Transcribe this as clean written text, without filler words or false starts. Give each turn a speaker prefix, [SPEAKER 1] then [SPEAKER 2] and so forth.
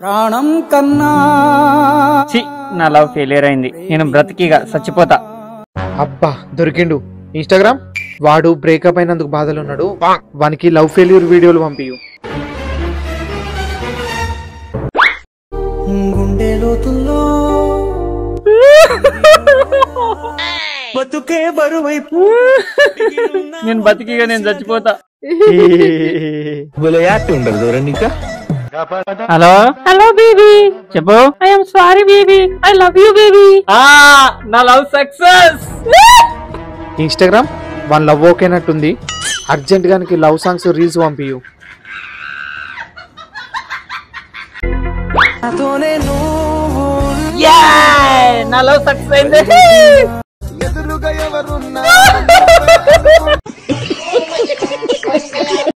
[SPEAKER 1] ప్రాణం కన్నా
[SPEAKER 2] నా లవ్ ఫెయిలియర్ అయింది, నేను బ్రతికిగా చచ్చిపోతా.
[SPEAKER 3] అబ్బా దొరికిండు ఇన్స్టాగ్రామ్ వాడు. బ్రేకప్ అయినందుకు బాధలు ఉన్నాడు, వానికి లవ్ ఫెయిల్యూర్ వీడియోలు పంపియు.
[SPEAKER 1] గుండె లోతుల్లో బతుకే బరువై
[SPEAKER 2] నేను బతికిగా నేను చచ్చిపోతా. హలో హలో బేబీ చెప్పు. I'm sorry baby, I love you baby. నా love success.
[SPEAKER 3] Instagram one love ఓకేనట్టుంది, అర్జెంట్ గానికి లవ్ సాంగ్స్ రీల్స్ పంపియు.
[SPEAKER 2] నా లవ్ సక్సెస్ అయింది.
[SPEAKER 1] ఎదురుగా ఎవరున్నా